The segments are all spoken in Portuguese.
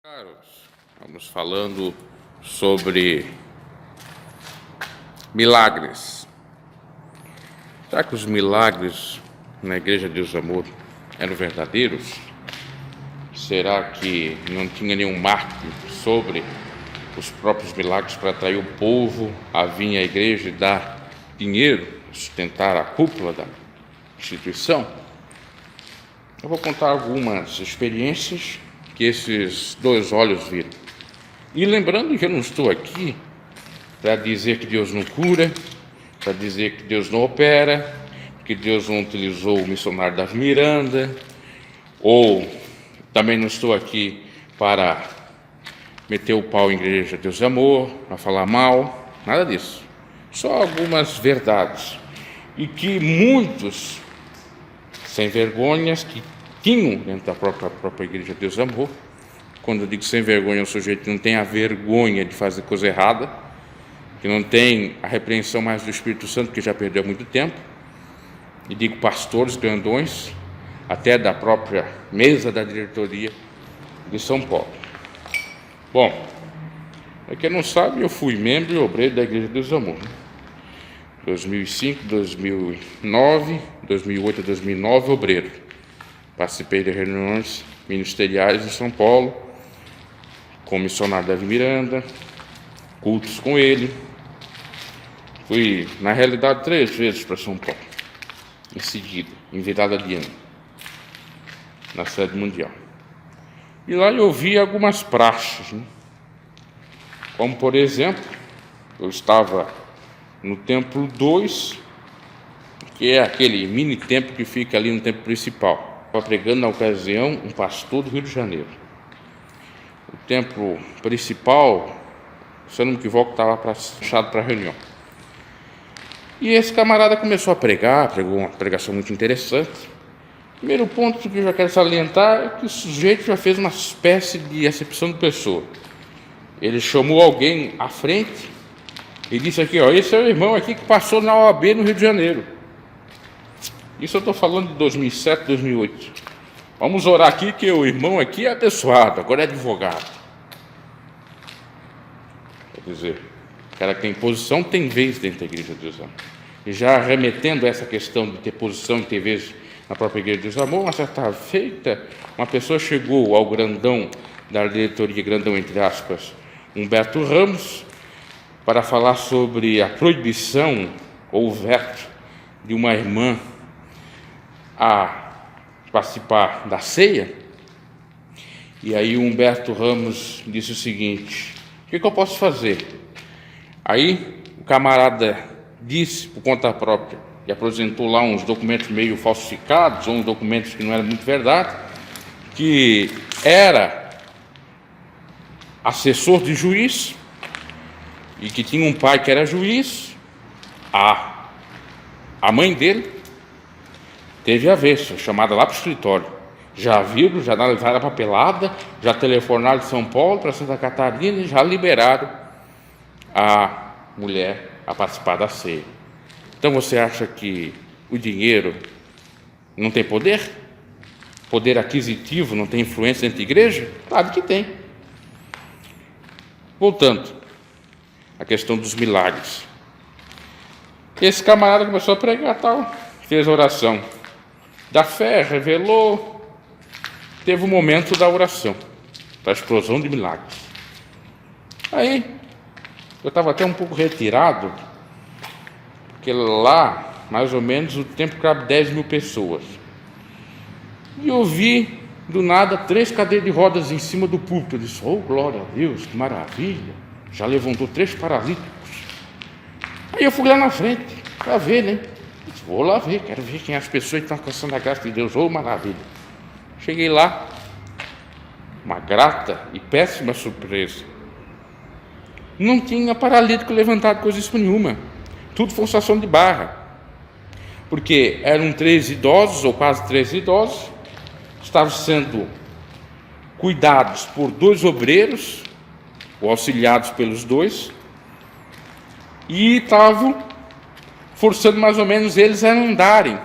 Caros, vamos falando sobre milagres. Será que os milagres na Igreja de Deus do Amor eram verdadeiros? Será que não tinha nenhum marketing sobre os próprios milagres para atrair o povo a vir à igreja e dar dinheiro, sustentar a cúpula da instituição? Eu vou contar algumas experiências que esses dois olhos viram. E lembrando que eu não estou aqui para dizer que Deus não cura, para dizer que Deus não opera, que Deus não utilizou o missionário Davi Miranda, ou também não estou aqui para meter o pau em igreja de Deus de Amor, para falar mal, nada disso. Só algumas verdades. E que muitos sem vergonhas que tinham dentro da própria igreja de Deus de Amor. Quando eu digo sem vergonha, é um sujeito que não tem a vergonha de fazer coisa errada, que não tem a repreensão mais do Espírito Santo, que já perdeu há muito tempo. E digo pastores grandões, até da própria mesa da diretoria de São Paulo. Bom, para quem não sabe, eu fui membro e obreiro da Igreja de Deus do Amor. 2005, 2009, 2008 a 2009, obreiro. Participei de reuniões ministeriais em São Paulo, com o missionário Davi Miranda, cultos com ele. Fui, na realidade, 3 vezes para São Paulo, em seguida, em virada de ano, na sede mundial. E lá eu vi algumas praxes, né? Como, por exemplo, eu estava no Templo 2, que é aquele mini templo que fica ali no templo principal. Estava pregando na ocasião um pastor do Rio de Janeiro. O templo principal, se eu não me equivoco, estava fechado para reunião. E esse camarada começou a pregar, pregou uma pregação muito interessante. Primeiro ponto que eu já quero salientar é que o sujeito já fez uma espécie de acepção de pessoa. Ele chamou alguém à frente e disse aqui, ó, esse é o irmão aqui que passou na OAB no Rio de Janeiro. Isso eu estou falando de 2007, 2008. Vamos orar aqui que o irmão aqui é abençoado, agora é advogado. Quer dizer, o cara que tem posição tem vez dentro da Igreja de Deus do Amor. E já remetendo a essa questão de ter posição e ter vez na própria Igreja de Deus do Amor, uma certa feita, uma pessoa chegou ao grandão da diretoria, grandão entre aspas, Humberto Ramos, para falar sobre a proibição ou o veto de uma irmã a participar da ceia. E aí o Humberto Ramos disse o seguinte: o que eu posso fazer? Aí o camarada disse por conta própria e apresentou lá uns documentos meio falsificados, ou uns documentos que não eram muito verdade, que era assessor de juiz e que tinha um pai que era juiz. A mãe dele teve a vez, chamada lá para o escritório. Já viram, já analisaram a papelada, já telefonaram de São Paulo para Santa Catarina e já liberaram a mulher a participar da ceia. Então você acha que o dinheiro não tem poder? Poder aquisitivo não tem influência dentro da igreja? Claro que tem. Voltando à questão dos milagres. Esse camarada começou a pregar tal, fez a oração da fé, revelou, teve o momento da oração, da explosão de milagres. Aí, eu estava até um pouco retirado, porque lá, mais ou menos, o templo cabe 10 mil pessoas. E eu vi, do nada, 3 cadeiras de rodas em cima do púlpito. Eu disse, oh, glória a Deus, que maravilha, já levantou 3 paralíticos. Aí eu fui lá na frente, para ver, né? Vou lá ver, quero ver quem é as pessoas que estão alcançando a graça de Deus. Oh, maravilha. Cheguei lá, uma grata e péssima surpresa. Não tinha paralítico levantado coisa nenhuma. Tudo forçação de barra. Porque eram 3 idosos, ou quase 3 idosos, estavam sendo cuidados por 2 obreiros, ou auxiliados pelos 2, e estavam forçando mais ou menos eles a andarem.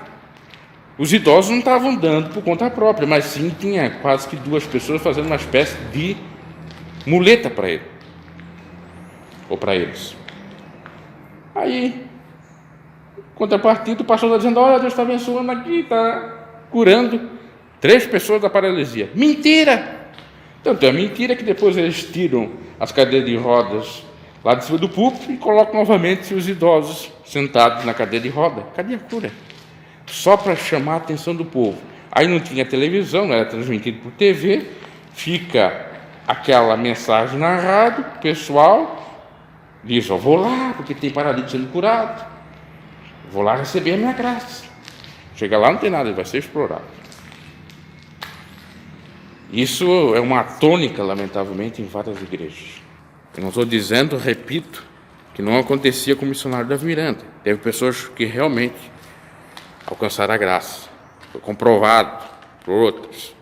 Os idosos não estavam andando por conta própria, mas sim tinha quase que 2 pessoas fazendo uma espécie de muleta para ele, ou para eles. Aí, contrapartida, o pastor está dizendo: olha, Deus está abençoando aqui, está curando 3 pessoas da paralisia. Mentira! Tanto é mentira que depois eles tiram as cadeiras de rodas lá de cima do púlpito e colocam novamente os idosos sentados na cadeira de roda. Cadê a cura? Só para chamar a atenção do povo. Aí não tinha televisão, não era transmitido por TV, fica aquela mensagem na rádio, o pessoal diz: eu vou lá, porque tem paralítico sendo curado, vou lá receber a minha graça. Chega lá, não tem nada, ele vai ser explorado. Isso é uma tônica, lamentavelmente, em várias igrejas. Eu não estou dizendo, repito, que não acontecia com o missionário Davi Miranda. Teve pessoas que realmente alcançaram a graça. Foi comprovado por outros.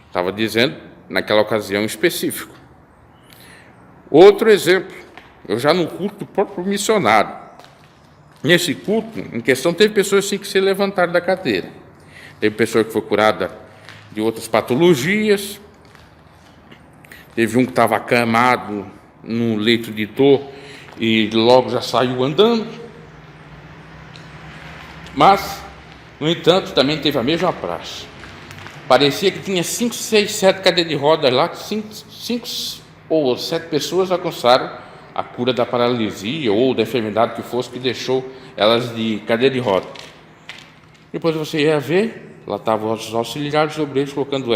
Estava dizendo naquela ocasião específica. Outro exemplo, eu já no culto do próprio missionário. Nesse culto, em questão, teve pessoas assim que se levantaram da cadeira. Teve pessoa que foi curada de outras patologias. Teve um que estava acamado no leito de dor e logo já saiu andando. Mas, no entanto, também teve a mesma praxe. Parecia que tinha 5, 6, 7 cadeiras de rodas lá, que 5 ou 7 pessoas alcançaram a cura da paralisia ou da enfermidade que fosse que deixou elas de cadeira de roda. Depois você ia ver, lá estavam os auxiliares obreiros colocando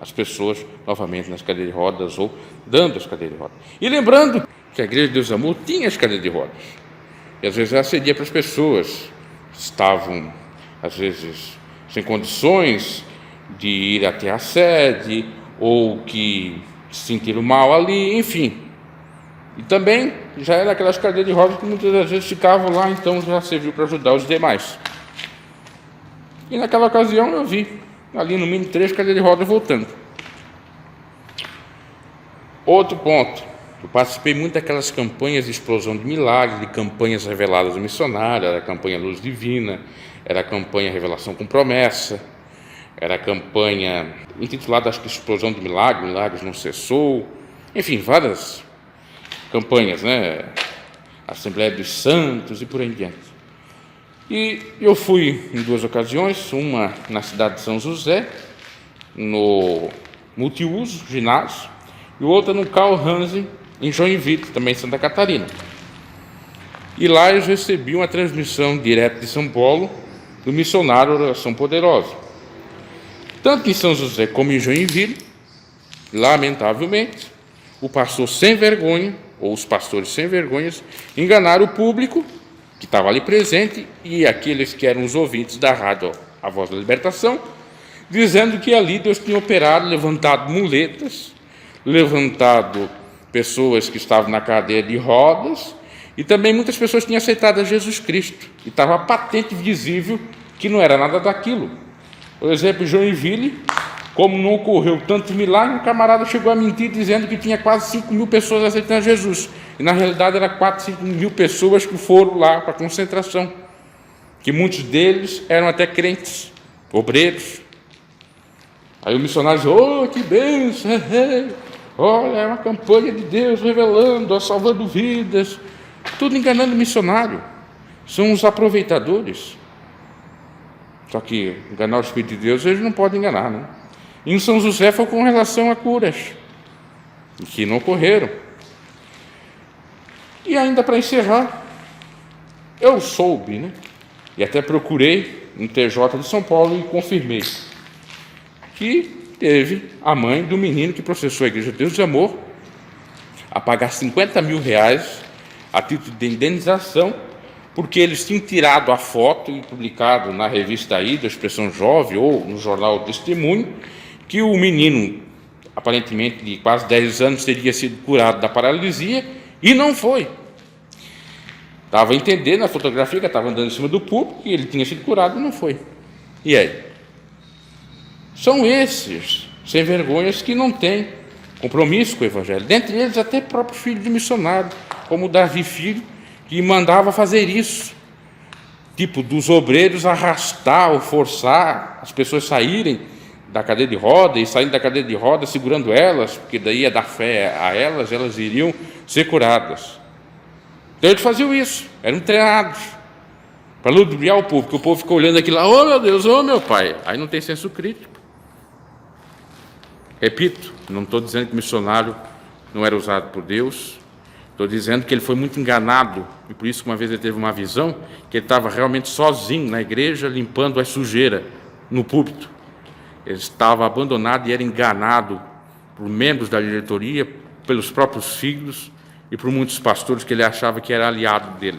as pessoas, novamente nas cadeiras de rodas ou dando as cadeiras de rodas. E lembrando que a Igreja de Deus do Amor tinha as cadeiras de rodas. E às vezes ela cedia para as pessoas que estavam, às vezes, sem condições de ir até a sede ou que se sentiram mal ali, enfim. E também já era aquelas cadeiras de rodas que muitas das vezes ficavam lá, então já serviu para ajudar os demais. E naquela ocasião eu vi ali no mínimo 3 cadeiras de rodas voltando. Outro ponto, eu participei muito daquelas campanhas de explosão de milagres, de campanhas reveladas do missionário, era a campanha Luz Divina, era a campanha Revelação com Promessa, era a campanha intitulada, acho que Explosão de Milagres, Milagres não cessou, enfim, várias campanhas, né? Assembleia dos Santos e por aí em diante. E eu fui em 2 ocasiões, uma na cidade de São José, no multiuso, ginásio, e outra no Carl Hansen, em Joinville, também em Santa Catarina. E lá eu recebi uma transmissão direta de São Paulo, do missionário Oração Poderosa. Tanto em São José como em Joinville, lamentavelmente, o pastor sem vergonha, ou os pastores sem vergonhas, enganaram o público que estava ali presente e aqueles que eram os ouvintes da rádio A Voz da Libertação, dizendo que ali Deus tinha operado, levantado muletas, levantado pessoas que estavam na cadeira de rodas, e também muitas pessoas tinham aceitado a Jesus Cristo, e estava patente e visível que não era nada daquilo. Por exemplo, em Joinville, como não ocorreu tanto milagre, um camarada chegou a mentir dizendo que tinha quase 5 mil pessoas aceitando Jesus. E na realidade era 4, 5 mil pessoas que foram lá para a concentração. Que muitos deles eram até crentes, obreiros. Aí o missionário disse: oh, que bênção, olha, é uma campanha de Deus revelando, salvando vidas. Tudo enganando o missionário. São os aproveitadores. Só que enganar o Espírito de Deus eles não podem enganar, né? Em São José foi com relação a curas, que não ocorreram. E ainda para encerrar, eu soube, né? E até procurei no TJ de São Paulo e confirmei que teve a mãe do menino que processou a Igreja de Deus de Amor a pagar 50 mil reais a título de indenização, porque eles tinham tirado a foto e publicado na revista da Expressão Jovem ou no jornal Testemunho, que o menino, aparentemente de quase 10 anos, teria sido curado da paralisia, e não foi. Estava entendendo a fotografia, que estava andando em cima do púlpito, e ele tinha sido curado e não foi. E aí? São esses sem vergonhas que não têm compromisso com o Evangelho. Dentre eles, até próprio filho de missionário, como Davi Filho, que mandava fazer isso. Tipo, dos obreiros arrastar ou forçar as pessoas saírem da cadeira de roda e saindo da cadeira de roda, segurando elas, porque daí ia dar fé a elas, elas iriam ser curadas. Então eles faziam isso, eram treinados para ludibriar o povo, porque o povo ficou olhando aquilo lá, oh meu Deus, oh meu pai, aí não tem senso crítico. Repito, não estou dizendo que o missionário não era usado por Deus, estou dizendo que ele foi muito enganado, e por isso que uma vez ele teve uma visão, que ele estava realmente sozinho na igreja, limpando a sujeira no púlpito. Ele estava abandonado e era enganado por membros da diretoria, pelos próprios filhos e por muitos pastores que ele achava que era aliado dele.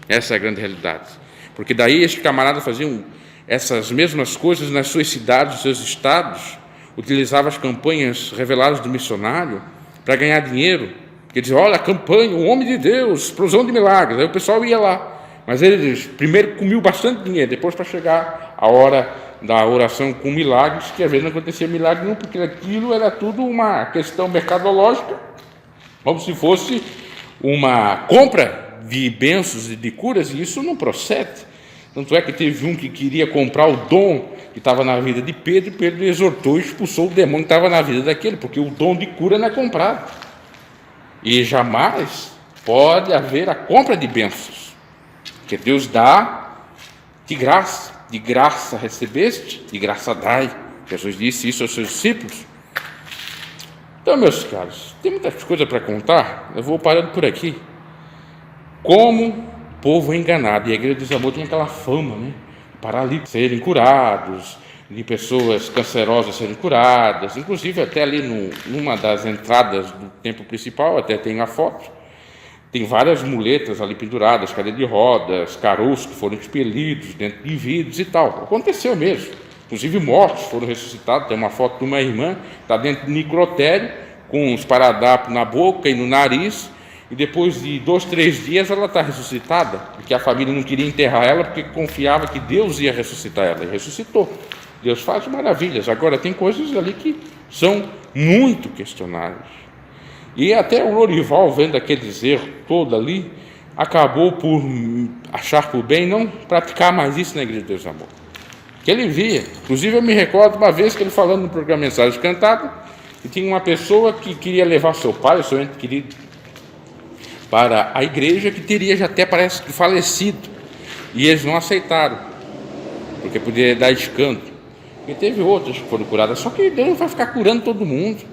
Essa é a grande realidade. Porque daí estes camaradas faziam essas mesmas coisas nas suas cidades, nos seus estados, utilizavam as campanhas reveladas do missionário para ganhar dinheiro. Porque diziam, olha, a campanha, o homem de Deus, explosão de milagres. Aí o pessoal ia lá. Mas eles primeiro comiam bastante dinheiro, depois para chegar a hora da oração com milagres, que às vezes não acontecia milagre nenhum, porque aquilo era tudo uma questão mercadológica, como se fosse uma compra de bênçãos e de curas, e isso não procede. Tanto é que teve um que queria comprar o dom que estava na vida de Pedro, e Pedro exortou e expulsou o demônio que estava na vida daquele, porque o dom de cura não é comprado. E jamais pode haver a compra de bênçãos, que Deus dá de graça recebeste, de graça dai. Jesus disse isso aos seus discípulos. Então, meus caros, tem muitas coisas para contar, eu vou parando por aqui. Como o povo é enganado, e a Igreja de Desamor tem aquela fama, né? Paralíticos serem curados, de pessoas cancerosas serem curadas, inclusive até ali numa das entradas do templo principal, até tem a foto, tem várias muletas ali penduradas, cadeira de rodas, caroços que foram expelidos dentro de vidros e tal. Aconteceu mesmo. Inclusive mortos foram ressuscitados. Tem uma foto de uma irmã, está dentro de necrotério, com os paradapos na boca e no nariz, e depois de 2, 3 dias ela está ressuscitada, porque a família não queria enterrar ela, porque confiava que Deus ia ressuscitar ela, e ressuscitou. Deus faz maravilhas. Agora, tem coisas ali que são muito questionáveis. E até o Lorival, vendo aqueles erros todos ali, acabou por achar por bem não praticar mais isso na Igreja de Deus Amor. Que ele via. Inclusive, eu me recordo uma vez que ele falando no programa Mensagem Cantada, e tinha uma pessoa que queria levar seu pai, o seu ente querido, para a igreja, que teria já até, parece que, falecido. E eles não aceitaram, porque poderia dar escândalo. E teve outras que foram curadas, só que Deus não vai ficar curando todo mundo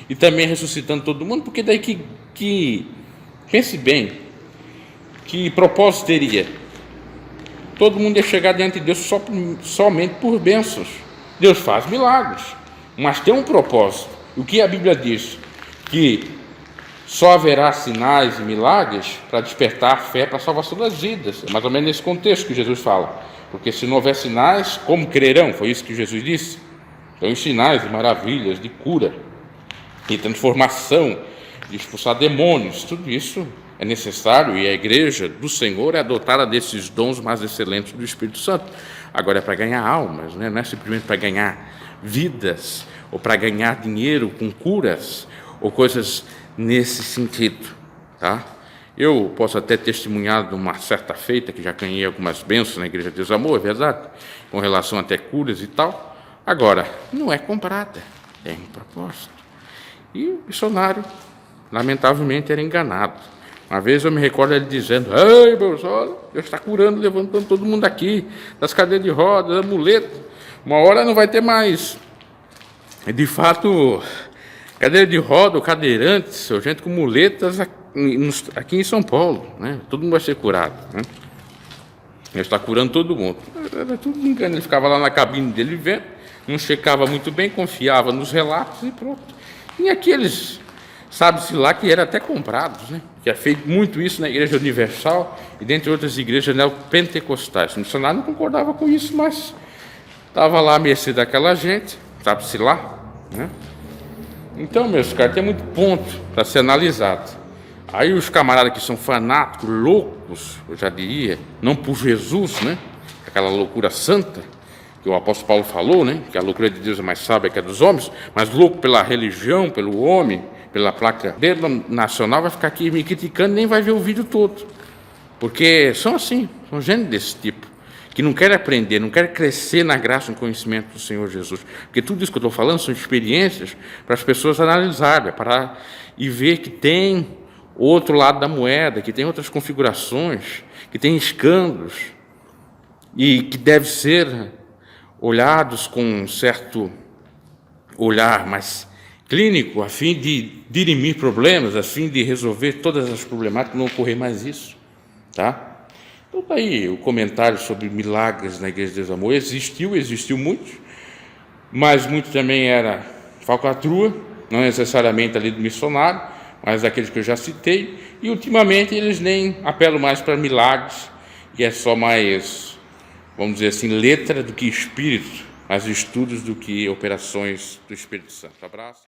e também ressuscitando todo mundo, porque daí que pense bem, que propósito teria? Todo mundo ia chegar diante de Deus somente por bênçãos. Deus faz milagres, mas tem um propósito. O que a Bíblia diz? Que só haverá sinais e milagres para despertar a fé para a salvação das vidas. É mais ou menos nesse contexto que Jesus fala. Porque se não houver sinais, como crerão? Foi isso que Jesus disse. Então, os sinais e maravilhas de cura, de transformação, de expulsar demônios, tudo isso é necessário, e a igreja do Senhor é dotada desses dons mais excelentes do Espírito Santo. Agora é para ganhar almas, né? Não é simplesmente para ganhar vidas, ou para ganhar dinheiro com curas, ou coisas nesse sentido, tá? Eu posso até testemunhar de uma certa feita, que já ganhei algumas bênçãos na Igreja de Deus Amor, é verdade, com relação até curas e tal. Agora, não é comprada, é um propósito. E o missionário, lamentavelmente, era enganado. Uma vez eu me recordo ele dizendo, ei, meus, olha, Deus está curando, levantando todo mundo aqui, das cadeiras de rodas, da muleta, uma hora não vai ter mais. E, de fato, cadeira de roda, ou cadeirantes, ou gente com muletas aqui em São Paulo, né? Todo mundo vai ser curado, né? Ele está curando todo mundo. Era tudo engano. Ele ficava lá na cabine dele vendo, não checava muito bem, confiava nos relatos e pronto. E aqueles, sabe-se lá, que eram até comprados, né? Que é feito muito isso na Igreja Universal e dentre outras igrejas neopentecostais. O missionário não concordava com isso, mas estava lá à mercê daquela gente, sabe-se lá, né? Então, meus caras, tem muito ponto para ser analisado. Aí os camaradas que são fanáticos, loucos, eu já diria, não por Jesus, né? Aquela loucura santa que o apóstolo Paulo falou, né? Que a loucura de Deus é mais sábia que a dos homens, mas louco pela religião, pelo homem, pela placa nacional, vai ficar aqui me criticando, nem vai ver o vídeo todo. Porque são assim, são gente desse tipo, que não querem aprender, não querem crescer na graça e no conhecimento do Senhor Jesus. Porque tudo isso que eu estou falando são experiências para as pessoas analisarem, parar e ver que tem outro lado da moeda, que tem outras configurações, que tem escândalos, e que devem ser olhados com um certo olhar mais clínico, a fim de dirimir problemas, a fim de resolver todas as problemáticas, não ocorrer mais isso, tá? Então, tá aí o comentário sobre milagres na Igreja de Deus e Amor. Existiu muito, mas muito também era falcatrua, não necessariamente ali do missionário, mas daqueles que eu já citei, e ultimamente eles nem apelam mais para milagres, e é só mais, vamos dizer assim, letra do que espírito, mais estudos do que operações do Espírito Santo. Abraço.